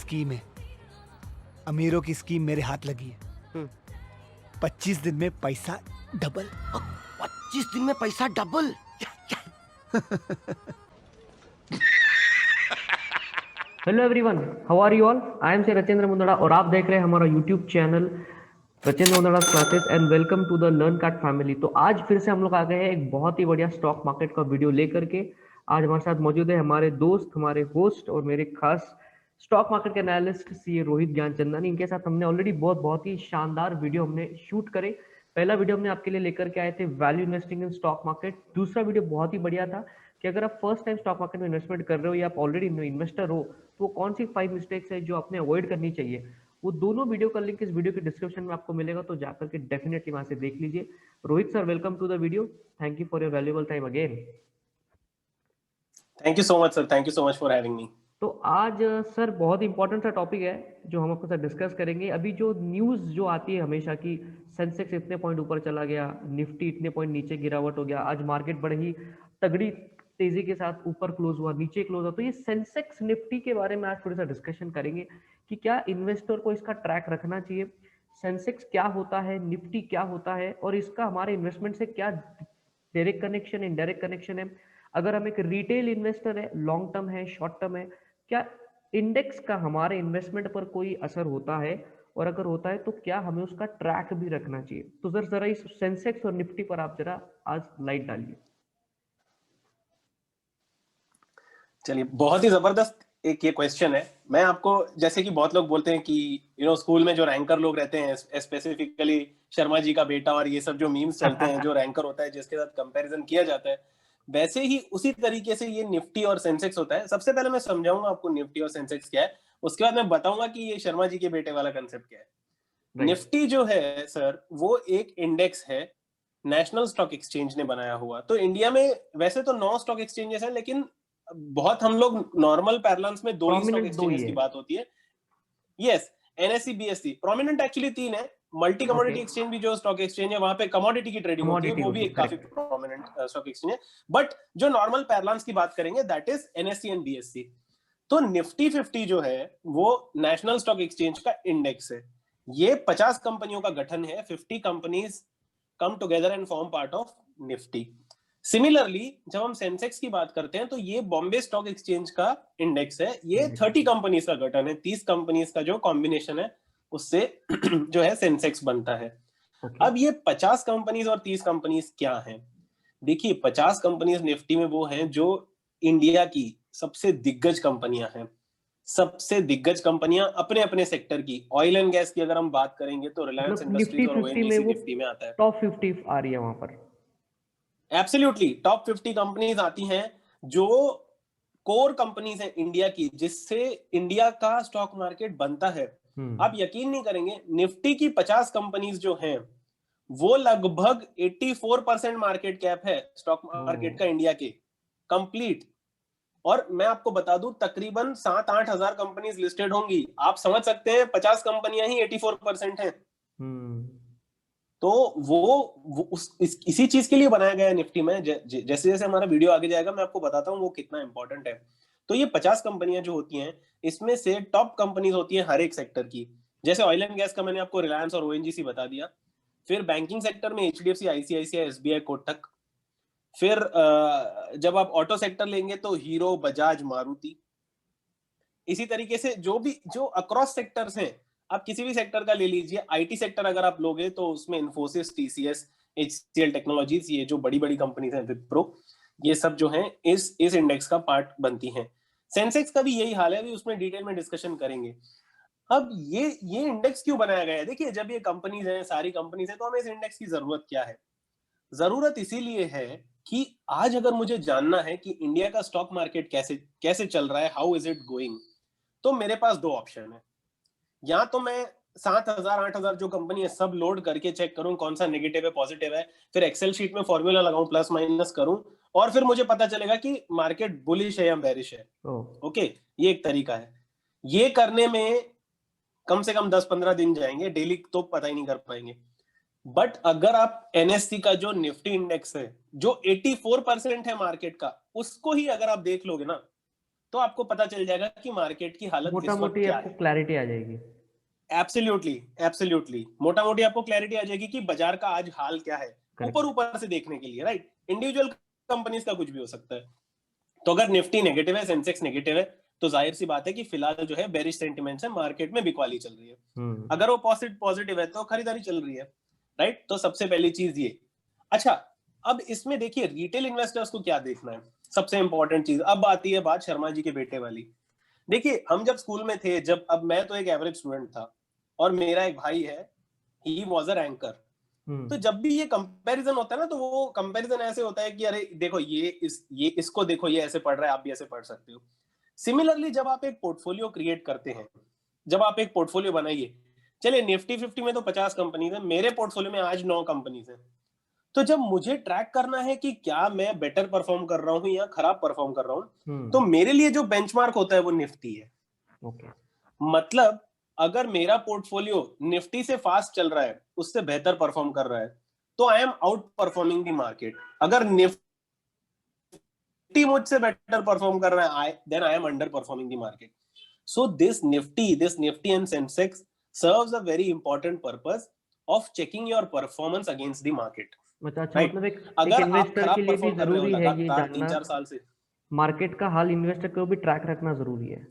Scheme है, अमीरों की स्कीम मेरे हाथ लगी है। 25 दिन में पैसा डबल। 25 दिन में पैसा double? Hello everyone, how are you all? I am से रचेंद्र मुंदड़ा और आप देख रहे हैं हमारा YouTube channel Rachendra Mundra classes and welcome to the learn card family. तो आज फिर से हम लोग आ गए हैं एक बहुत ही बढ़िया स्टॉक मार्केट का वीडियो लेकर के। आज हमारे साथ मौजूद है हमारे दोस्त, हमारे होस्ट और मेरे खास स्टॉक मार्केट के एनालिस्ट सीए रोहित ज्ञानचंदानी। इनके साथ हमने ऑलरेडी बहुत ही शानदार वीडियो हमने शूट करे। पहला वीडियो हमने आपके लिए लेकर के आए the value investing in stock market. दूसरा वीडियो बहुत ही बढ़िया था कि अगर आप फर्स्ट टाइम स्टॉक मार्केट में इन्वेस्टमेंट कर रहे हो या आप ऑलरेडी इन्वेस्टर हो तो कौन सी 5 मिस्टेक्स है जो आपने अवॉइड करनी चाहिए। वो दोनों वीडियो का लिंक इस वीडियो के डिस्क्रिप्शन में आपको मिलेगा, तो जाकर के डेफिनेटली वहां से देख लीजिए। Rohit sir, welcome to the video. Thank you for your valuable time again. Thank you so much sir, thank you so much for having me. तो आज सर बहुत इंपॉर्टेंट सा टॉपिक है जो हम आपके साथ डिस्कस करेंगे। अभी जो न्यूज़ जो आती है हमेशा की, सेंसेक्स इतने पॉइंट ऊपर चला गया, निफ्टी इतने पॉइंट नीचे गिरावट हो गया, आज मार्केट बड़ी ही तगड़ी तेजी के साथ ऊपर क्लोज हुआ, नीचे क्लोज हुआ। तो ये सेंसेक्स निफ्टी के बारे में आज थोड़ा सा डिस्कशन करेंगे कि क्या इन्वेस्टर को इसका ट्रैक रखना चाहिए, सेंसेक्स क्या होता है, निफ्टी क्या होता है और इसका हमारे इन्वेस्टमेंट से क्या डायरेक्ट कनेक्शन, इनडायरेक्ट कनेक्शन है। अगर हम एक रिटेल इन्वेस्टर है, लॉन्ग टर्म है, शॉर्ट टर्म है, क्या इंडेक्स का हमारे इन्वेस्टमेंट पर कोई असर होता है, और अगर होता है तो क्या हमें उसका ट्रैक भी रखना चाहिए। तो सर जरा इस सेंसेक्स और निफ्टी पर आप जरा आज लाइट डालिए। चलिए, बहुत ही जबरदस्त एक ये क्वेश्चन है। मैं आपको, जैसे कि बहुत लोग बोलते हैं कि स्कूल में जो रैंकर लोग रहते हैं, स्पेसिफिकली शर्मा जी का बेटा और ये सब जो मीम्स चलते हैं, जो रैंकर होता है जिसके साथ कंपैरिजन किया जाता है, वैसे ही उसी तरीके से ये निफ्टी और सेंसेक्स होता है। सबसे पहले मैं समझाऊंगा आपको निफ्टी और सेंसेक्स क्या है, उसके बाद मैं बताऊंगा कि ये शर्मा जी के बेटे वाला कंसेप्ट क्या है। निफ्टी जो है सर, वो एक इंडेक्स है, नेशनल स्टॉक एक्सचेंज ने बनाया हुआ। तो इंडिया में वैसे तो 9 स्टॉक एक्सचेंजेस हैं, लेकिन बहुत हम लोग नॉर्मल पैरेलल्स में 2 ही स्टॉक एक्सचेंजेस की बात होती है। Yes, NSC BSc prominent actually 3 है। मल्टी कमोडिटी एक्सचेंज भी जो स्टॉक एक्सचेंज है, वहां पे कमोडिटी की ट्रेडिंग होती है, वो भी एक काफी प्रोमिनेंट स्टॉक एक्सचेंज है। बट जो नॉर्मल पैरेलल्स की बात करेंगे, that is NSC and BSc. तो निफ्टी 50 जो है वो नेशनल स्टॉक एक्सचेंज का इंडेक्स है। ये 50 कंपनियों का गठन है। 50 companies come together and form part of Nifty. Similarly जब हम सेंसेक्स की बात करते हैं तो ये बॉम्बे स्टॉक एक्सचेंज का इंडेक्स है। ये 30 कंपनीज का गठन है, 30 कंपनीज का जो कॉम्बिनेशन है उससे जो है सेंसेक्स बनता है। अब ये 50 कंपनीज और 30 कंपनीज क्या हैं? देखिए, 50 कंपनीज निफ्टी में वो हैं जो इंडिया की सबसे दिग्गज कंपनियां हैं। सबसे दिग्गज कंपनियां अपने अपने सेक्टर की। ऑयल एंड गैस की अगर हम बात करेंगे तो रिलायंस इंडस्ट्रीज और ओएनजीसी निफ्टी में आता है। टॉप 50 आ रही है वहां पर। एब्सोल्युटली टॉप 50 कंपनीज आती हैं जो कोर कंपनीज हैं इंडिया की, जिससे इंडिया का स्टॉक मार्केट बनता है। आप यकीन नहीं करेंगे, निफ्टी की 50 कंपनीज जो हैं वो लगभग 84% मार्केट कैप है स्टॉक मार्केट का इंडिया के, कंप्लीट। और मैं आपको बता दूं, तकरीबन 7-8 हजार कंपनीज लिस्टेड होंगी। आप समझ सकते हैं 50 कंपनियां ही 84% हैं। तो वो इसी चीज के लिए बनाया गया है निफ्टी में। जैसे जैसे हमारा वीडियो आगे जाएगा मैं आपको बताता हूँ वो कितना इंपॉर्टेंट है। तो ये 50 कंपनियां जो होती हैं, इसमें से टॉप कंपनीज होती हैं हर एक सेक्टर की। जैसे ऑयल एंड गैस का मैंने आपको रिलायंस और ओएनजीसी बता दिया। फिर बैंकिंग सेक्टर में एचडीएफसी, आईसीआईसीआई, एसबीआई, कोटक। फिर जब आप ऑटो सेक्टर लेंगे तो हीरो, बजाज, मारुति। इसी तरीके से जो अक्रॉस सेक्टर्स हैं, आप किसी भी सेक्टर का ले लीजिए। आईटी सेक्टर अगर आप लोगे तो उसमें इन्फोसिस, टीसीएस, एचसीएल टेक्नोलॉजीज, ये जो बड़ी बड़ी कंपनीज हैं, विप्रो, ये सब जो हैं इस इंडेक्स का पार्ट बनती हैं। सेंसेक्स का भी यही हाल है, अभी उसमें डिटेल में डिस्कशन करेंगे। अब ये इंडेक्स क्यों बनाया गया है? देखिए, जब ये कंपनीज हैं, सारी कंपनीज हैं, तो हमें इस इंडेक्स की जरूरत क्या है? जरूरत इसीलिए है कि आज अगर मुझे जानना है कि इंडिया का स्टॉक मार्केट कैसे चल रहा है, हाउ इज इट गोइंग, तो मेरे पास 2 ऑप्शन है। या तो मैं 7,000-8,000 जो कंपनी है सब लोड करके चेक करूं कौन सा नेगेटिव है, पॉजिटिव है, फिर एक्सेल शीट में फॉर्मूला लगाऊं, प्लस माइनस करूं, और फिर मुझे पता चलेगा कि मार्केट बुलिश है या बेरिश है। ओके, ये एक तरीका है। ये करने में कम से कम 10-15 दिन जाएंगे, डेली तो पता ही नहीं कर पाएंगे। बट अगर आप एनएससी का जो निफ्टी इंडेक्स है, जो 84% है मार्केट का, उसको ही अगर आप देख लोगे ना, तो आपको पता चल जाएगा कि मार्केट की हालत मोटा इस वक्त मोटी क्या आपको है। क्लैरिटी आ जाएगी। एब्सोल्युटली मोटा मोटी आपको क्लैरिटी आ जाएगी कि बाजार का आज हाल क्या है, Correct. ऊपर ऊपर से देखने के लिए, राइट। इंडिविजुअल कंपनीज का कुछ भी हो सकता है। तो अगर निफ्टी नेगेटिव है, सेंसेक्स नेगेटिव है, तो जाहिर सी बात है कि फिलहाल जो है बेरिश सेंटिमेंट है, मार्केट में बिकवाली चल रही है। अगर वो पॉजिटिव है तो खरीदारी चल रही है, राइट। तो सबसे पहली चीज ये। अच्छा, अब इसमें देखिए रिटेल इन्वेस्टर्स को क्या देखना है, सबसे इंपॉर्टेंट चीज। अब आती है बात शर्मा जी के बेटे वाली। देखिए हम जब स्कूल में थे, जब, अब मैं तो एक एवरेज स्टूडेंट था और मेरा एक भाई है, ही वॉज अ रैंकर। तो जब भी ये कंपैरिजन होता है ना, तो वो कंपैरिजन ऐसे होता है कि अरे देखो ये इसको देखो, ये ऐसे पढ़ रहा है, आप भी ऐसे पढ़ सकते हो। सिमिलरली जब आप एक पोर्टफोलियो क्रिएट करते हैं, जब आप एक पोर्टफोलियो बनाइए, चलिए निफ्टी 50 में तो 50 कंपनीज है, मेरे पोर्टफोलियो में आज 9 कंपनीज है। तो जब मुझे ट्रैक करना है कि क्या मैं बेटर परफॉर्म कर रहा हूं या खराब परफॉर्म कर रहा हूं, तो मेरे लिए जो बेंचमार्क होता है वो निफ्टी है। मतलब अगर मेरा पोर्टफोलियो निफ्टी से फास्ट चल रहा है, उससे बेहतर परफॉर्म कर रहा है, तो I am outperforming the market. अगर निफ्टी मुझसे बेटर परफॉर्म कर रहा है, then I am underperforming the market. So this Nifty and Sensex serves a very important purpose of checking your performance against the market. अच्छा, Right? मतलब एक अगर आप इन्वेस्टर के खराब लिए भी परफॉर्म कर रहे हो जरूरी है ये लगातार जानना 3-4 साल से, मार्केट का हाल इन्वेस्टर को भी ट्रैक रखना जरूरी है।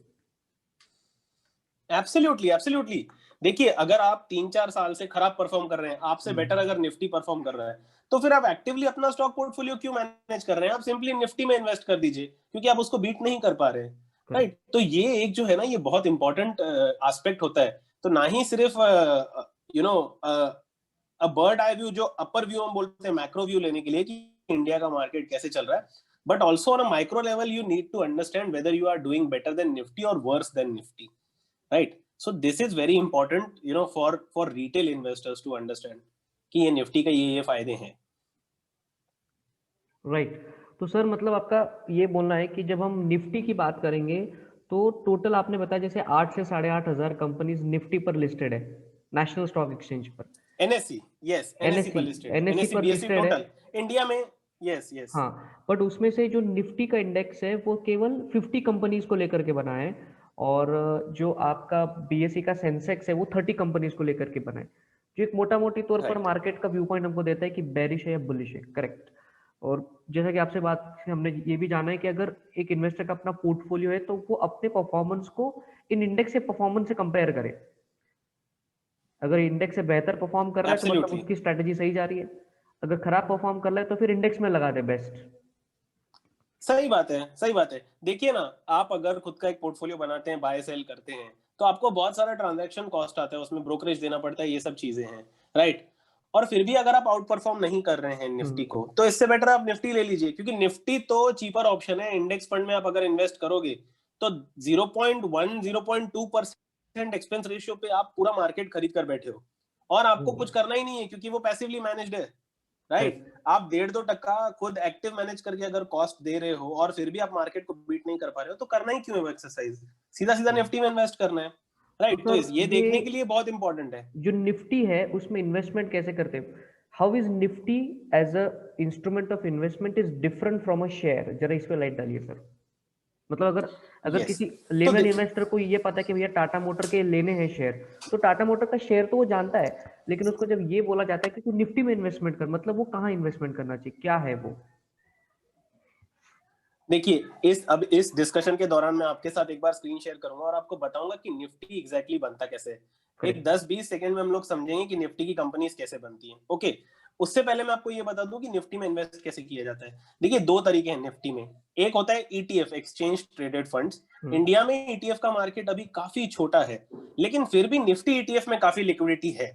एब्सोल्युटली देखिए अगर आप 3-4 साल से खराब परफॉर्म कर रहे हैं, आपसे बेटर अगर निफ्टी परफॉर्म कर रहा है, तो फिर आप एक्टिवली अपना स्टॉक पोर्टफोलियो क्यों मैनेज कर रहे हैं? आप सिंपली निफ्टी में इन्वेस्ट कर दीजिए, क्योंकि आप उसको बीट नहीं कर पा रहे हैं, राइट। तो ये एक जो है ना, ये बहुत इंपॉर्टेंट एस्पेक्ट होता है। तो ना ही सिर्फ you know a bird eye view, जो अपर व्यू हम बोलते हैं, मैक्रो व्यू लेने के लिए कि इंडिया का मार्केट कैसे चल रहा है, but also on a micro level you need to understand whether you are doing better than Nifty or worse than Nifty, right? So this is very important, for retail investors to understand कि ये Nifty का ये फायदे हैं। Right. तो sir मतलब आपका ये बोलना है कि जब हम निफ्टी की बात करेंगे तो टोटल आपने बताया जैसे 8 से 8,500 कंपनीज निफ्टी पर लिस्टेड है नेशनल स्टॉक एक्सचेंज पर। एनएससी, यस, एनएससी पर लिस्टेड है, एनएससी एनएससी पर बीएससी लिस्टेड है। टोटल इंडिया में, यस। हाँ, बट उसमें से जो निफ्टी का इंडेक्स है वो केवल 50 कंपनीज को लेकर के बना है, और जो आपका बीएससी का सेंसेक्स है वो 30 कंपनीज को लेकर के बना है, जो एक मोटा मोटी तौर पर Right. मार्केट का व्यू पॉइंट हमको देता है कि बेरिश है या बुलिश है। करेक्ट। और जैसा कि आपसे बात से हमने ये भी जाना है कि अगर एक इन्वेस्टर का अपना पोर्टफोलियो है तो वो अपने परफॉर्मेंस को इन इंडेक्स से परफॉर्मेंस से कंपेयर करे। अगर इंडेक्स से बेहतर परफॉर्म कर रहा है तो मतलब Absolutely. उसकी स्ट्रेटेजी सही जा रही है, अगर खराब परफॉर्म कर रहा है तो फिर इंडेक्स में लगा दे बेस्ट। सही बात है, सही बात है। देखिए ना, आप अगर खुद का एक पोर्टफोलियो बनाते हैं, बाय सेल करते हैं, तो आपको बहुत सारा ट्रांजैक्शन कॉस्ट आता है, उसमें ब्रोकरेज देना पड़ता है, ये सब चीजें हैं, राइट। और फिर भी अगर आप आउट परफॉर्म नहीं कर रहे हैं निफ्टी को, तो इससे बेटर आप निफ्टी ले लीजिए, क्योंकि निफ्टी तो चीपर ऑप्शन है। इंडेक्स फंड में आप अगर इन्वेस्ट करोगे तो 0.1 0.2% एक्सपेंस रेशियो पे आप पूरा मार्केट खरीद कर बैठे हो, और आपको कुछ करना ही नहीं है, क्योंकि वो पैसिवली मैनेज्ड है, राइट। आप 1.5-2% खुद एक्टिव मैनेज करके अगर कॉस्ट दे रहे हो और फिर भी आप मार्केट को बीट नहीं कर पा रहे हो, तो करना ही क्यों है वो एक्सरसाइज? सीधा सीधा निफ्टी में इन्वेस्ट करना है, राइट। तो सर ये देखने के लिए बहुत इंपॉर्टेंट है। जो निफ्टी है उसमें इन्वेस्टमेंट कैसे करते हैं? How is Nifty as a instrument of investment is different from a share? जरा इस पे लाइट डालिए सर। मतलब अगर यस, किसी तो लेमन इन्वेस्टर को ये पता है कि भैया टाटा मोटर के लेने हैं शेयर, तो टाटा मोटर का शेयर तो वो जानता है, लेकिन उसको जब ये बोला जाता है कि तू निफ्टी में इन्वेस्टमेंट कर, मतलब वो कहाँ इन्वेस्टमेंट करना चाहिए, क्या है वो? देखिए इस डिस्कशन के दौरान मैं आपके साथ एक बार स्क्रीन शेयर करूंगा और आपको बताऊंगा कि निफ्टी एग्जैक्टली बनता कैसे है। एक 10-20 सेकंड में हम लोग समझेंगे कि निफ्टी की कंपनीज कैसे बनती हैं। ओके, उससे पहले मैं आपको ये बता दूं कि निफ्टी में इन्वेस्ट कैसे किया जाता है। देखिए 2 तरीके हैं निफ्टी में। एक होता है ETF, exchange traded funds. India में ईटीएफ का मार्केट अभी काफी छोटा है, लेकिन फिर भी निफ्टी ईटीएफ में काफी लिक्विडिटी है।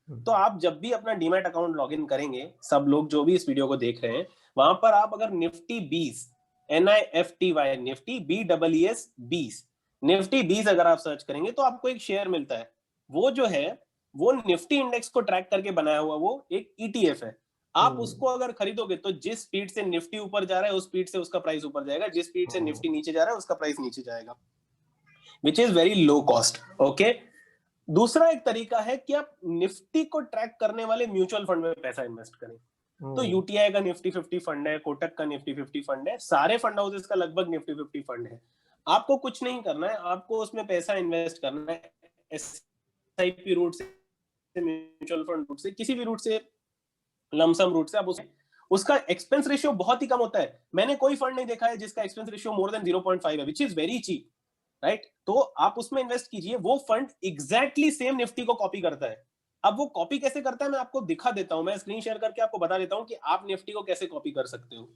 तो आप जब भी अपना डीमैट अकाउंट लॉगिन करेंगे, सब लोग जो भी इस वीडियो को देख रहे हैं, वहां पर आप अगर Nifty 20 NIFTY Nifty BEES Nifty 20 अगर आप सर्च करेंगे तो आपको एक शेयर मिलता है। वो जो है वो निफ्टी इंडेक्स को ट्रैक करके बनाया हुआ वो एक ईटीएफ है। आप उसको अगर खरीदोगे तो जिस स्पीड से निफ्टी ऊपर जा रहा है उस स्पीड से उसका प्राइस ऊपर जाएगा, जिस स्पीड से निफ्टी नीचे जा रहा है उसका प्राइस नीचे जाएगा, विच is very low cost. Okay, दूसरा एक तरीका है कि आप निफ्टी को ट्रैक करने वाले म्यूचुअल फंड में पैसा इन्वेस्ट करें। तो यूटीआई का निफ्टी 50 फंड है, कोटक का निफ्टी 50 फंड है, सारे फंड हाउसेस का लगभग निफ्टी 50 फंड है। आपको कुछ नहीं करना है, आपको उसमें पैसा इन्वेस्ट करना है SIP रूट से, म्यूचुअल फंड रूट से, किसी भी रूट से, लमसम रूट से आप उसका एक्सपेंस रेशियो बहुत ही कम होता है। मैंने कोई फंड नहीं देखा है जिसका एक्सपेंस रेशियो मोर देन 0.5 है, which is very cheap, right. तो आप उसमें इन्वेस्ट कीजिए, वो फंड एग्जैक्टली सेम निफ्टी को कॉपी करता है। अब वो कॉपी कैसे करता है मैं आपको दिखा देता हूं, मैं स्क्रीन शेयर करके आपको बता देता हूं कि आप निफ्टी को कैसे कॉपी कर सकते हो,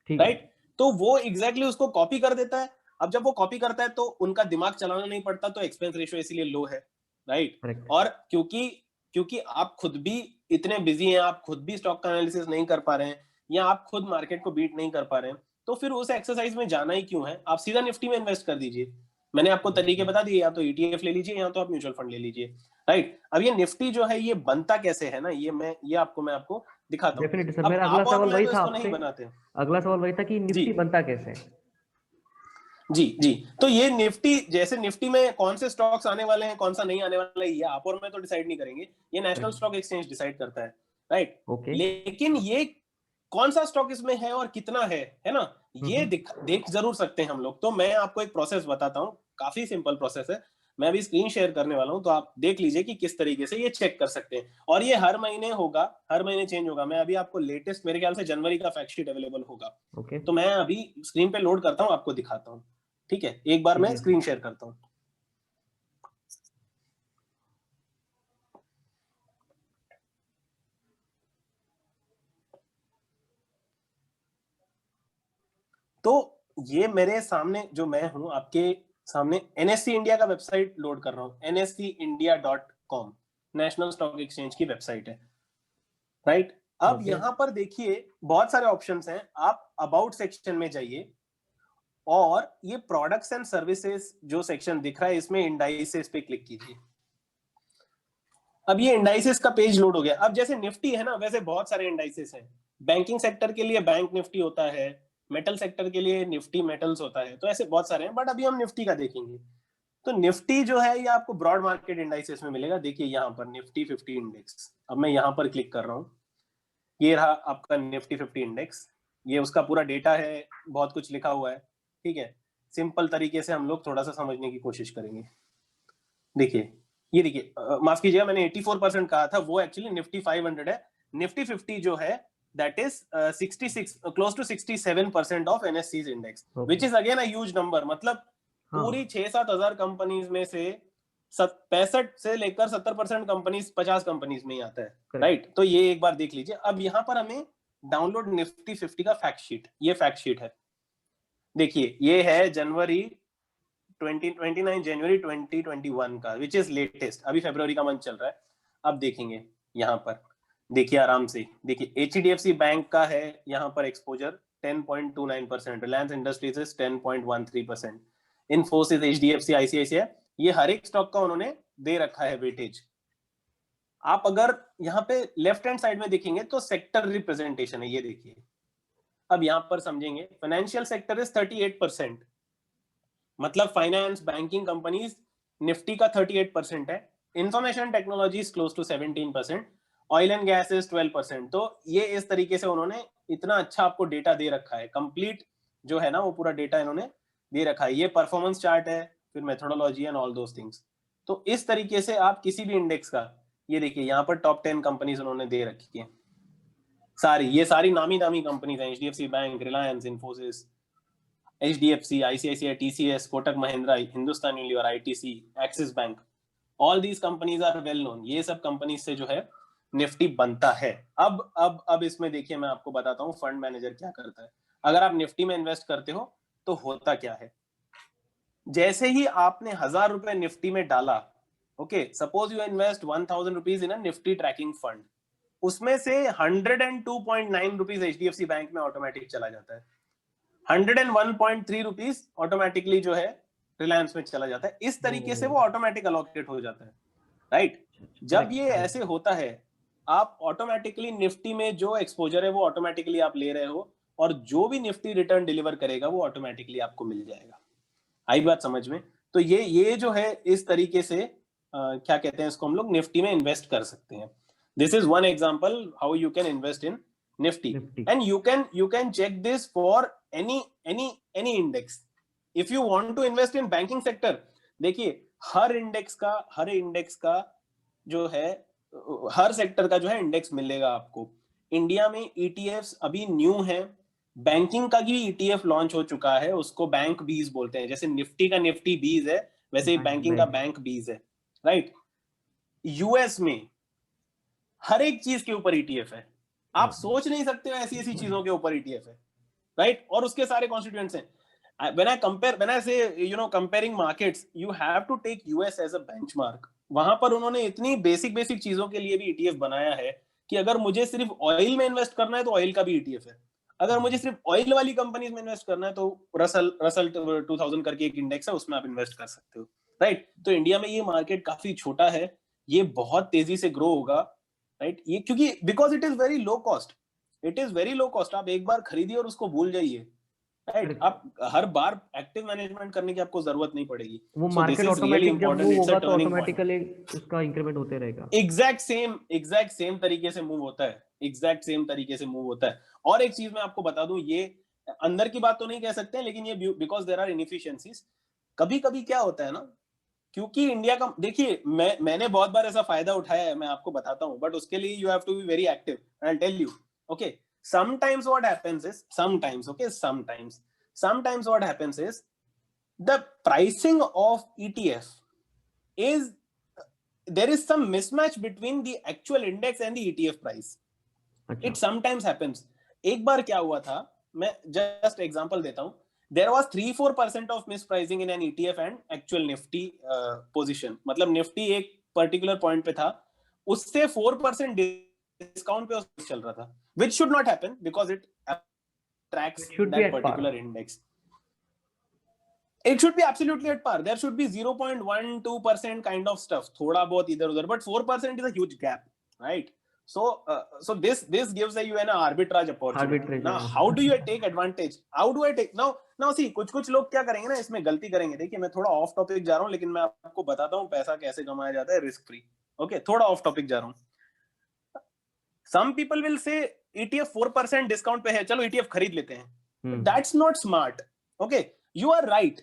राइट। तो वो एग्जैक्टली उसको कॉपी कर देता है। अब जब वो कॉपी करता है तो उनका दिमाग चलाना नहीं पड़ता, तो एक्सपेंस रेशियो इसीलिए लो है, राइट। और क्योंकि आप खुद भी इतने बिजी हैं, आप खुद भी स्टॉक का एनालिसिस नहीं कर पा रहे हैं, या आप खुद मार्केट को बीट नहीं कर पा रहे हैं, तो फिर उस एक्सरसाइज में जाना ही क्यों है। आप सीधा निफ्टी में इन्वेस्ट कर दीजिए। मैंने आपको तरीके बता दिए, या तो ETF ले लीजिए, या तो आप म्यूचुअल फंड ले लीजिए, राइट। अब ये निफ्टी जो है ये बनता कैसे है ना, ये आपको दिखाता हूँ। डेफिनेटली सर, मेरा अगला सवाल वही था आपसे, बनाते अगला सवाल वही था कि निफ्टी बनता कैसे है। जी, तो ये निफ्टी, जैसे निफ्टी में कौन से स्टॉक्स आने वाले हैं, कौन सा नहीं आने वाला है, ये आप और मैं तो डिसाइड नहीं करेंगे, ये नेशनल स्टॉक एक्सचेंज डिसाइड करता है, राइट। लेकिन ये कौन सा स्टॉक इसमें है और कितना है ना, ये देख जरूर सकते हैं हम लोग। तो मैं आपको एक प्रोसेस बताता हूँ, काफी सिंपल प्रोसेस है, मैं अभी स्क्रीन शेयर करने वाला हूँ, तो आप देख लीजिए कि किस तरीके से ये चेक कर सकते हैं। और ये हर महीने होगा, हर महीने चेंज होगा। मैं अभी आपको लेटेस्ट, मेरे ख्याल से जनवरी का फैक्ट शीट अवेलेबल होगा, तो मैं अभी स्क्रीन पे लोड करता हूँ, आपको दिखाता हूँ, ठीक है। एक बार मैं स्क्रीन शेयर करता हूँ। तो ये मेरे सामने जो मैं हूं, आपके सामने NSE इंडिया का वेबसाइट लोड कर रहा हूं, NSEindia.com, नेशनल स्टॉक एक्सचेंज की वेबसाइट है, राइट। अब यहां पर देखिए बहुत सारे ऑप्शंस हैं। आप अबाउट सेक्शन में जाइए, और ये प्रोडक्ट्स एंड सर्विसेज जो सेक्शन दिख रहा है, इसमें इंडाइसेस पे क्लिक कीजिए। अब ये इंडाइसेस का पेज लोड हो गया। अब जैसे निफ्टी है ना, वैसे बहुत सारे इंडाइसेस हैं। बैंकिंग सेक्टर के लिए बैंक निफ्टी होता है, मेटल सेक्टर के लिए निफ्टी मेटल्स होता है, तो ऐसे बहुत सारे हैं, बट अभी हम निफ्टी का देखेंगे। तो निफ्टी जो है ये आपको ब्रॉड मार्केट इंडाइसेस में मिलेगा। देखिए यहाँ पर निफ्टी 50 इंडेक्स, अब मैं यहाँ पर क्लिक कर रहा हूँ, ये रहा आपका निफ्टी 50 इंडेक्स। ये उसका पूरा डेटा है, बहुत कुछ लिखा हुआ है, ठीक है। सिंपल तरीके से हम लोग थोड़ा सा समझने की कोशिश करेंगे। देखिए, ये देखिए, माफ कीजिएगा, मैंने 84% कहा था, वो एक्चुअली निफ्टी 500 है। निफ्टी 50 जो है that is 66 close to 67% of NSE's index, which is again a huge number। मतलब पूरी 6-7 हजार कंपनीज में से 65 से लेकर 70% कंपनीज 50 कंपनीज में ही आता है, राइट। तो ये एक बार देख लीजिए। अब यहाँ पर हमें डाउनलोड निफ्टी 50 का फैक्ट शीट, ये फैक्ट शीट है, देखिए ये है जनवरी 29 जनवरी 2021 का, विच इज लेटेस्ट। अभी फरवरी का मंथ चल रहा है। अब देखेंगे यहाँ पर, देखिए आराम से देखिए, HDFC बैंक का है यहाँ पर exposure 10.29%, Reliance industries 10.13%, Infosys, HDFC, ICICI, ये हर एक स्टॉक का उन्होंने दे रखा है वेटेज। आप अगर यहाँ पे लेफ्ट हैंड साइड में देखेंगे तो सेक्टर रिप्रेजेंटेशन है, ये देखिए। अब यहाँ पर समझेंगे, फाइनेंशियल सेक्टर इज 38%, मतलब फाइनेंस, बैंकिंग कंपनीज निफ्टी का 38% है। Information technology close to 17%, oil and gas is 12%। तो ये इस तरीके से उन्होंने इतना अच्छा आपको डेटा दे रखा है, कंप्लीट जो है ना वो पूरा डेटा इन्होंने दे रखा है। ये परफॉर्मेंस चार्ट है, फिर methodology and all those things. तो इस तरीके से आप किसी भी इंडेक्स का, ये देखिए यहाँ पर टॉप 10 कंपनीज उन्होंने दे रखी है सारी, ये सारी नामी दामी कंपनीज हैं, HDFC bank, Reliance, Infosys, HDFC, ICICI, TCS, Kotak Mahindra, Hindustan Unilever, ITC, Axis bank, all these companies are well known. ये सब कंपनीज से जो है निफ्टी बनता है। अब इसमें देखिए, मैं आपको बताता हूँ फंड मैनेजर क्या करता है। अगर आप निफ्टी में इन्वेस्ट करते हो तो होता क्या है, जैसे ही आपने 1000 रुपए निफ्टी में डाला, okay, suppose you invest 1000 rupees in a Nifty tracking fund, उसमें से 102.9 रुपीज HDFC बैंक में ऑटोमेटिक चला जाता है, 101.3 रुपीज ऑटोमेटिकली जो है रिलायंस में चला जाता है। इस तरीके से वो ऑटोमेटिक अलॉकेट हो जाता है, राइट। जब ये ऐसे होता है, आप ऑटोमेटिकली निफ्टी में जो एक्सपोजर है वो ऑटोमेटिकली आप ले रहे हो, और जो भी निफ्टी रिटर्न डिलीवर करेगा वो ऑटोमेटिकली आपको मिल जाएगा। आई बात समझ में? तो ये जो है इस तरीके से क्या कहते हैं इसको, हम लोग निफ्टी में इन्वेस्ट कर सकते हैं। This is one example how you can invest in Nifty, and you can check this for any index if you want to invest in banking sector, देखिए हर इंडेक्स का जो है, हर सेक्टर का जो है इंडेक्स मिलेगा आपको। इंडिया में ईटीएफ्स अभी न्यू है, बैंकिंग का भी ईटीएफ लॉन्च हो चुका है, उसको बैंक बीज बोलते हैं। जैसे निफ्टी का निफ्टी बीज है, वैसे ही बैंकिंग का बैंक बीज है, राइट। यूएस में हर एक चीज के ऊपर ईटीएफ है, आप सोच नहीं सकते हो ऐसी ऐसी चीजों के ऊपर ईटीएफ है, राइट। और उसके सारे कॉन्स्टिट्यूएंट्स हैं। when I say, comparing markets, you have to take US as a benchmark. वहां पर उन्होंने इतनी बेसिक चीजों के लिए भी ईटीएफ बनाया है कि अगर मुझे सिर्फ ऑयल में इन्वेस्ट करना है तो ऑयल का भी ईटीएफ है, अगर मुझे सिर्फ ऑयल वाली कंपनीज में इन्वेस्ट करना है तो रसल 2000 करके एक इंडेक्स है, उसमें आप इन्वेस्ट कर सकते हो, राइट। तो इंडिया में ये मार्केट काफी छोटा है, ये बहुत तेजी से ग्रो होगा, राइट। ये क्योंकि because it is very low cost, आप एक बार खरीदिए और उसको भूल जाइए, राइट। आप हर बार एक्टिव मैनेजमेंट करने की आपको जरूरत नहीं पड़ेगी। वो मार्केट ऑटोमेटिक जब मूव होगा तो ऑटोमेटिकली उसका इंक्रीमेंट होते रहेगा। एग्जैक्ट सेम तरीके से मूव होता है। और एक चीज मैं आपको बता दूं, ये अंदर की बात तो नहीं कह सकते, लेकिन ये बिकॉज देयर आर इनएफिशिएंसीज, कभी कभी क्या होता है ना, क्योंकि इंडिया का, देखिए मैंने बहुत बार ऐसा फायदा उठाया है, मैं आपको बताता हूं, बट उसके लिए you have to be very active, I will tell you, okay. Sometimes what happens is, sometimes what happens is the pricing of ETF is, there is some mismatch between the actual index and the ETF price. It sometimes happens. एक बार क्या हुआ था, मैं just example देता हूं, there was 3-4% of mispricing in an ETF and actual Nifty position. मतलब Nifty एक particular point पे था, उससे 4% डिस्काउंट पे चल रहा था, which should not happen because it tracks that particular index. It should be absolutely at par. There should be 0.12% kind of stuff, थोड़ा बहुत इधर उधर, but 4% is a huge gap, right? So this gives you an arbitrage opportunity. Now how do you take advantage? How do I take now see, कुछ लोग क्या करेंगे ना, इसमें गलती करेंगे। देखिए मैं थोड़ा ऑफ टॉपिक जा रहा हूँ, लेकिन मैं आपको बताता हूँ पैसा कैसे कमाया जाता है रिस्क फ्री, ओके। थोड़ा ऑफ टॉपिक जा रहा हूँ। Some people will say ETF 4% discount पे है, चलो ETF खरीद लेते हैं। That's not smart. Okay, you are right.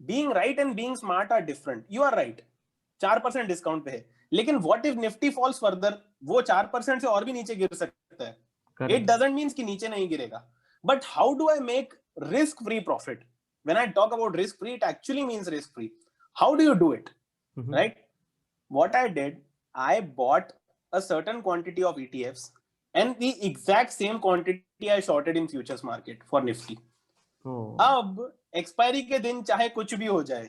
Being right and being smart are different. You are right. 4% discount पे है, लेकिन what if Nifty falls further? वो 4% से और भी नीचे गिर सकता है। It doesn't mean कि नीचे नहीं गिरेगा. But how do I make risk-free profit? When I talk about risk-free, it actually means risk-free. How do you do it? Right? What I did, I bought a certain quantity of ETFs and the exact same quantity I shorted in futures market for Nifty. अब expiry के दिन चाहे कुछ भी हो जाए,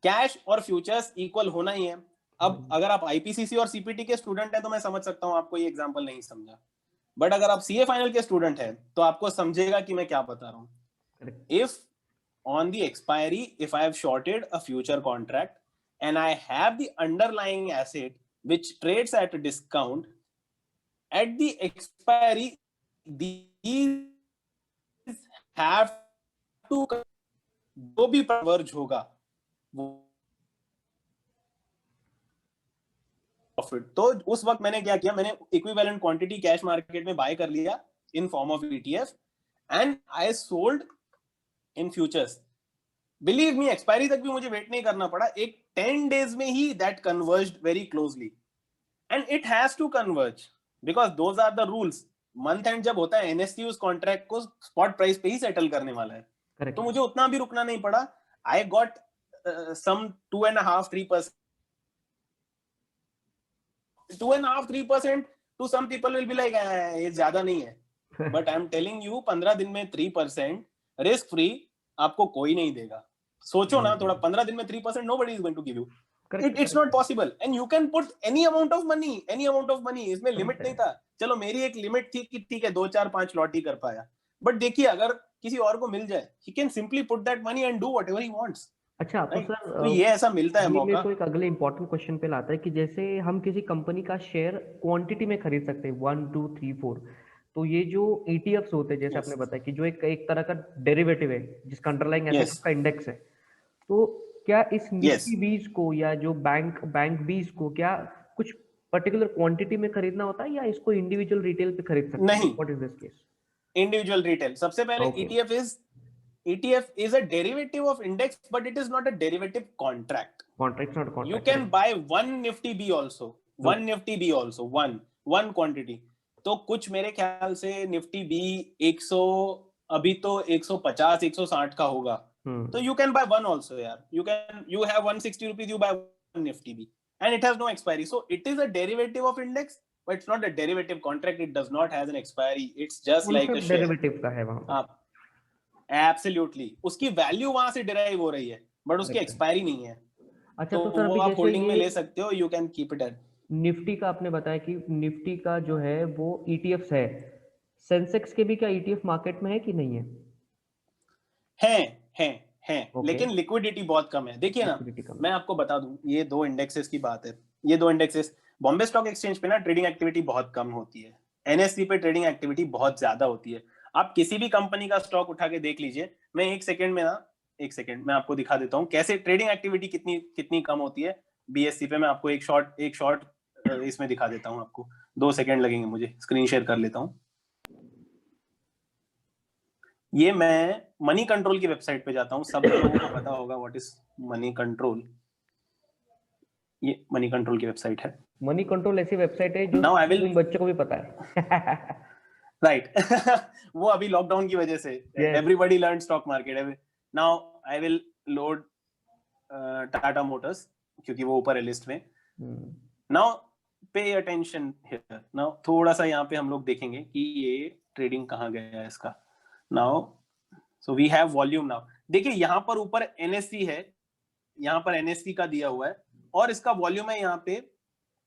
cash और futures equal होना ही है। अब अगर आप आईपीसीसी और सीपीटी के स्टूडेंट हैं तो मैं समझ सकता हूं आपको ये एग्जांपल नहीं समझा, बट अगर आप सीए फाइनल के स्टूडेंट हैं तो आपको समझेगा कि मैं क्या बता रहा हूं। If on the expiry, if I have shorted a future contract and I have the underlying asset which trades at a discount, at the expiry these have to, जो भी converge होगा वो प्रॉफिट। तो उस वक्त मैंने क्या किया, मैंने इक्विवेलेंट क्वांटिटी कैश मार्केट में बाय कर लिया in form of ETF and I sold in futures. Believe me, expiry तक भी मुझे वेट नहीं करना पड़ा, एक 10 days में ही that converged very closely, and it has to converge because those are the rules. Month end जब होता है, एनएससी उस कॉन्ट्रैक्ट को स्पॉट प्राइस पे ही सेटल करने वाला है। Correct. तो मुझे उतना भी रुकना नहीं पड़ा। I got some 2.5-3%, 2.5-3%। To some people will be like ये ज्यादा नहीं है, but I am telling you 15 दिन में 3% रिस्क फ्री आपको कोई नहीं देगा। सोचो ना थोड़ा, 15 दिन में 3% nobody is going to give you. It's not possible, and you can put any amount of money. इसमें लिमिट नहीं था। चलो मेरी एक लिमिट थी कि ठीक है 2-4-5 लॉट ही कर पाया, बट देखिए अगर किसी और को मिल जाए, he can simply put that money and do whatever he wants. अच्छा, तो सर तो ये ऐसा मिलता है मौका। तो एक अगले इंपॉर्टेंट क्वेश्चन पे लाता है कि जैसे हम किसी कंपनी का शेयर क्वांटिटी में खरीद सकते हैं 1, 2, 3, 4, तो ये जो ETFs होते हैं, जैसे आपने बताया कि जो एक तरह का डेरिवेटिव है जिसका अंडरलाइंग एसेट का इंडेक्स है, तो क्या इस निफ्टी बीज को या जो बैंक बीज को क्या कुछ पर्टिकुलर क्वांटिटी में खरीदना होता है या इसको इंडिविजुअल रिटेल पे खरीद सकते हैं? नहीं, what is this case? Individual retail. सबसे पहले ETF ETF is a derivative of index, but it is not a derivative contract. Contracts not contract. You can buy one Nifty B also, one Nifty B also, one quantity. तो कुछ मेरे ख्याल से Nifty B 100 अभी तो 150 160 का होगा. तो you can buy one also यार. You have 160 rupees, you buy one Nifty B, and it has no expiry. So it is a derivative of index, but it's not a derivative contract. It does not have an expiry. It's just like a share. Derivative का है वहाँ. Absolutely. उसकी value वहां से derive हो रही है, but उसकी एक्सपायरी नहीं है. अच्छा, तो सर वो आप होल्डिंग में ले सकते हो. You can keep it at. Nifty का आपने बताया कि निफ्टी का जो है वो ईटीएफ्स है. सेंसेक्स के भी क्या ईटीएफ मार्केट में है कि नहीं है? हैं okay. लेकिन लिक्विडिटी बहुत कम है. देखिए ना, मैं आपको बता दूं, ये दो इंडेक्सेस की बात है. ये दो इंडेक्सेस, बॉम्बे स्टॉक एक्सचेंज पे ना ट्रेडिंग एक्टिविटी बहुत कम होती है. एनएससी पे ट्रेडिंग एक्टिविटी बहुत ज्यादा होती है. आप किसी भी कंपनी का स्टॉक उठा के देख लीजिए. मैं एक सेकंड में आपको दिखा देता हूँ कैसे ट्रेडिंग एक्टिविटी कितनी कम होती है बीएससी पे. मैं आपको एक शॉर्ट इसमें दिखा देता हूँ. आपको 2 सेकंड लगेंगे, मुझे स्क्रीन शेयर कर लेता हूँ. ये मैं मनी कंट्रोल की वेबसाइट पे जाता हूँ. सब लोगों को पता होगा व्हाट इज मनी कंट्रोल. ये मनी कंट्रोल की वेबसाइट है. मनी कंट्रोल ऐसी वेबसाइट है जो इन बच्चों को भी पता है. राइट. वो अभी लॉकडाउन की वजह से everybody learn stock market. Now I will load Tata Motors क्योंकि वो ऊपर है लिस्ट में. Now pay attention here. Now थोड़ा सा यहाँ पे हम लोग देखेंगे कि ये ट्रेडिंग कहाँ गया है इसका. Now so we have volume. Now देखिए यहाँ पर ऊपर एनएससी है, यहाँ पर एनएससी का दिया हुआ है और इसका वॉल्यूम है यहाँ पे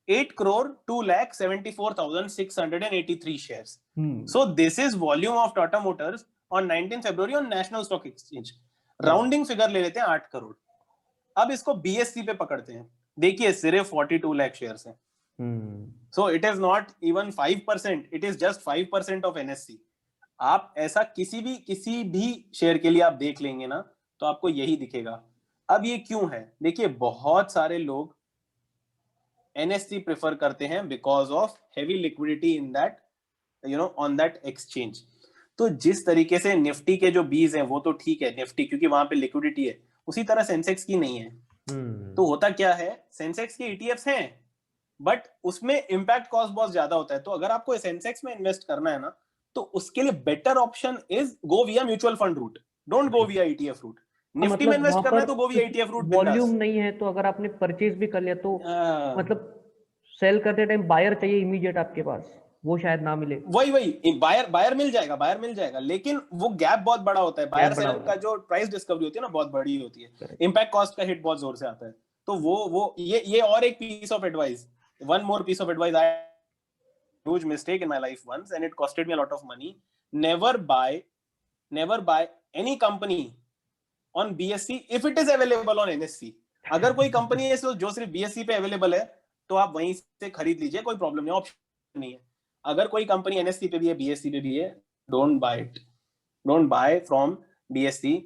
8,02,74,683 shares. So this is volume of Tata Motors on 19 February on National Stock Exchange. Rounding figure ले लेते हैं 8 करोड़. अब इसको बीएससी पे पकड़ते हैं. देखिए सिर्फ 42 लाख शेयर्स हैं. So it is not even 5%. It is just 5% of NSC. आप ऐसा किसी भी शेयर के लिए आप देख लेंगे ना तो आपको यही दिखेगा. अब ये क्यों है? देखिए बहुत सारे लोग NSC प्रेफर करते हैं because of heavy liquidity in that on that exchange. तो जिस तरीके से निफ्टी के जो बीज हैं वो तो ठीक है निफ्टी क्योंकि वहां पे लिक्विडिटी है, उसी तरह सेंसेक्स की नहीं है. तो होता क्या है, सेंसेक्स के ईटीएफ्स हैं बट उसमें इंपैक्ट कॉस्ट बहुत ज्यादा होता है. तो अगर आपको सेंसेक्स में इन्वेस्ट करना है ना तो उसके लिए better option is go via mutual fund route. Don't go via ETF route. Nifty में इन्वेस्ट करना है तो गो विया ईटीएफ रूट. वॉल्यूम नहीं है तो अगर आपने परचेज भी कर लिया तो मतलब सेल करते टाइम बायर चाहिए इमीडिएट आपके पास, वो शायद ना मिले. वही बायर मिल जाएगा लेकिन वो गैप बहुत बड़ा होता है. बायर सेलर का जो प्राइस डिस्कवरी होती है ना बहुत बड़ी होती है. इंपैक्ट कॉस्ट का हिट बहुत जोर से आता है. तो वो ये और एक piece of advice, one more piece of advice. I huge mistake in my life once and it costed me a lot of money. Never buy any company on BSC if it is available on NSC. अगर कोई company है जो सिर्फ BSC पे available है तो आप वहीं से खरीद लीजिए, कोई प्रॉब्लम नहीं, ऑप्शन नहीं है. अगर कोई कंपनी NSC पे भी है BSC पे भी है, डोंट बाय फ्रॉम BSC.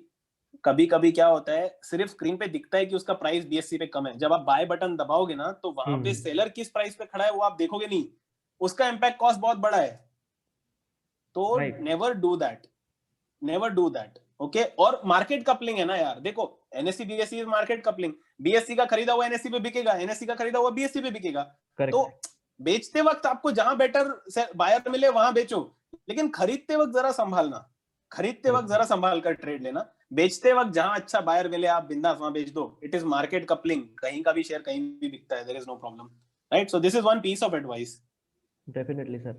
कभी क्या होता है, सिर्फ स्क्रीन पे दिखता है कि उसका प्राइस BSC पे कम है. जब आप बाय बटन दबाओगे ना तो वहां पे सेलर किस प्राइस पे खड़ा है वो आप देखोगे नहीं, उसका इंपैक्ट कॉस्ट बहुत बड़ा है. तो नेवर डू दैट. ओके. और मार्केट कपलिंग है ना यार. देखो NSC BSc is market coupling. BSc का खरीदा हुआ एनएससी पे बिकेगा, एनएससी का खरीदा हुआ बीएससी पे बिकेगा. तो बेचते वक्त आपको जहां बेटर बायर मिले वहां बेचो, लेकिन खरीदते वक्त जरा संभाल कर ट्रेड लेना. बेचते वक्त जहां अच्छा बायर मिले आप बिंदास वहां बेच दो. It is market coupling. कहीं का भी शेयर कहीं भी बिकता है, there is no problem. Right. So this is one piece of advice. Definitely sir.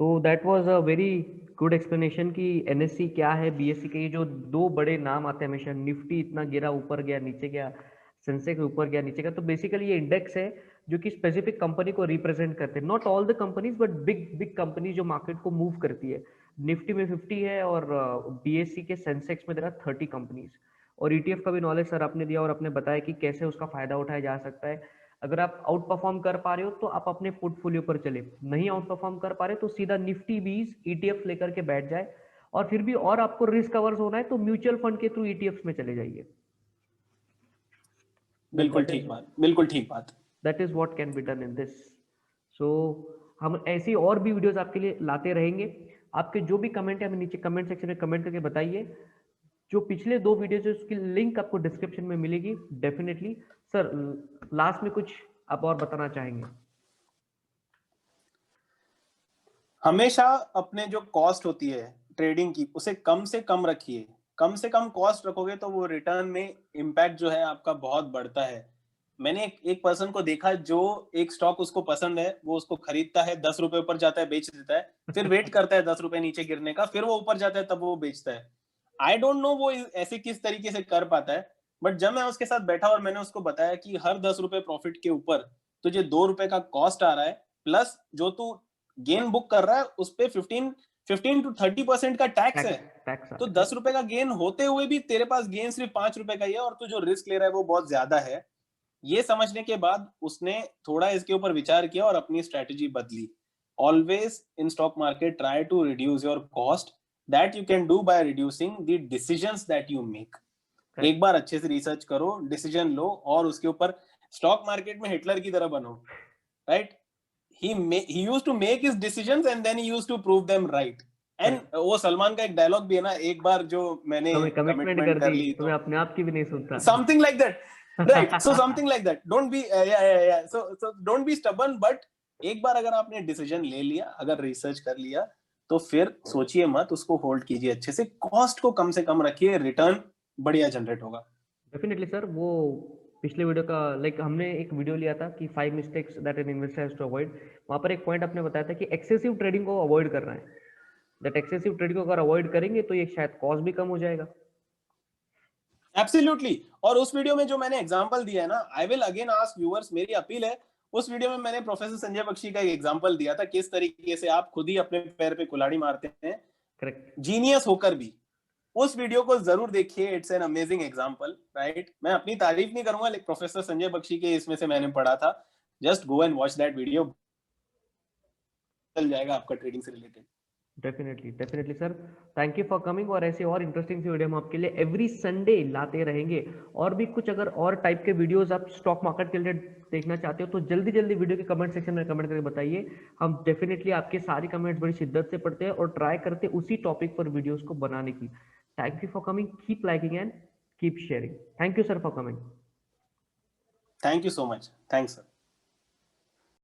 तो that was a very good explanation कि एनएससी क्या है, बीएससी के. ये जो दो बड़े नाम आते हैं हमेशा, निफ्टी इतना गिरा ऊपर गया नीचे गया, सेंसेक्स ऊपर गया नीचे गया. तो बेसिकली ये इंडेक्स है जो कि स्पेसिफिक कंपनी को रिप्रेजेंट करते हैं. Not all the companies but big company जो मार्केट को मूव करती है. निफ्टी में 50 है और बीएससी के सेंसेक्स में देर आर 30 कंपनीज. और ईटीएफ का भी नॉलेज सर आपने दिया और आपने बताया कि कैसे उसका फायदा उठाया जा सकता है. अगर आप आउट परफॉर्म कर पा रहे हो तो आप अपने पोर्टफोलियो पर चले, नहीं आउट परफॉर्म कर पा रहे तो सीधा निफ्टी 20 ईटीएफ लेकर के बैठ जाए. और फिर भी और आपको रिस्क कवर्स होना है तो म्यूचुअल फंड के थ्रू ईटीएफ में चले जाइए. बिल्कुल ठीक बात. That is what can be done in this. So हम ऐसी और भी वीडियोस आपके लिए लाते रहेंगे. आपके जो भी कमेंट है हमें नीचे कमेंट सेक्शन में कमेंट करके बताइए. जो पिछले 2 वीडियोस है उसकी लिंक आपको डिस्क्रिप्शन में मिलेगी डेफिनेटली। सर लास्ट में कुछ आप और बताना चाहेंगे? हमेशा अपने जो कॉस्ट होती है ट्रेडिंग की उसे कम से कम रखिए। कम से कम कॉस्ट रखोगे तो वो रिटर्न में इम्पैक्ट जो है आपका बहुत बढ़ता है। मैंने एक पर्सन को देखा जो एक स्टॉक उसको पसंद है, वो उसको खरीदता है, 10 रुपए ऊपर जाता है बेच देता है, फिर वेट करता है 10 रुपए नीचे गिरने का, फिर वो ऊपर जाता है तब वो बेचता है। आई डोंट नो वो ऐसे किस तरीके से कर पाता है, बट जब मैं उसके साथ बैठा और मैंने उसको बताया कि हर 10 रुपए प्रॉफिट के ऊपर तुझे 2 रुपए का कॉस्ट आ रहा है, प्लस जो तू गेन बुक कर रहा है उस पे 15 to 30% का टैक्स है, तो 10 रुपए का गेन होते हुए भी तेरे पास गेन सिर्फ 5 रुपए का ही है और तू जो रिस्क ले रहा है वो बहुत ज्यादा है। ये समझने के बाद उसने थोड़ा इसके ऊपर विचार किया और अपनी स्ट्रेटेजी बदली। Always in stock market try to reduce your cost, that you can do by reducing the decisions that you make. एक बार अच्छे से रिसर्च करो, डिसीजन लो और उसके ऊपर स्टॉक मार्केट में हिटलर की तरह बनो, right? he used to make his decisions and then he used to prove them right. And वो सलमान का एक डायलॉग भी है ना, एक बार जो मैंने कमिटमेंट कर ली तो मैं अपने आप की भी नहीं सुनता, something like that, right? So something like that. Don't be yeah. So don't be stubborn, but एक बार अगर आपने डिसीजन ले लिया, अगर रिसर्च कर लिया, तो फिर सोचिए मत, उसको होल्ड कीजिए अच्छे से, कॉस्ट को कम से कम रखिए, रिटर्न बढ़िया जनरेट होगा। Definitely sir. वो पिछले वीडियो का लाइक हमने एक वीडियो लिया था कि 5 mistakes that an investor has to avoid, वहां पर एक पॉइंट आपने बताया था कि एक्सेसिव ट्रेडिंग को अवॉइड करना है। दैट एक्सेसिव ट्रेडिंग को अगर अवॉइड करेंगे तो ये शायद कॉस्ट भी कम हो जाएगा। एब्सोल्युटली। और उस वीडियो में जो मैंने एग्जांपल दिया है ना, I will again ask viewers, मेरी अपील है, उस वीडियो में मैंने प्रोफेसर संजय बख्शी का एक एग्जांपल दिया था, किस तरीके से आप खुद ही अपने पैर पे कुल्हाड़ी मारते हैं, करेक्ट, जीनियस होकर भी। उस वीडियो को जरूर देखिए, it's an amazing example, right? मैं अपनी तारीफ नहीं करूंगा, लेकिन प्रोफेसर संजय बख्शी के इसमें से मैंने पढ़ा था, just go and watch that video, चल जाएगा आपका ट्रेडिंग से related. Definitely sir, thank you for coming. और ऐसे और इंटरेस्टिंग सी वीडियो हम आपके लिए एवरी संडे लाते रहेंगे। और भी कुछ अगर और टाइप के वीडियोस आप स्टॉक मार्केट के लिए देखना चाहते हो तो जल्दी वीडियो के कमेंट सेक्शन में कमेंट करके बताइए। हम डेफिनेटली आपके सारे कमेंट्स बड़ी शिद्दत से पढ़ते हैं और ट्राई करते हैं उसी टॉपिक पर वीडियोस को बनाने की। Thank you for coming, keep liking and keep sharing. Thank you sir for coming. Thank you so much, thanks sir.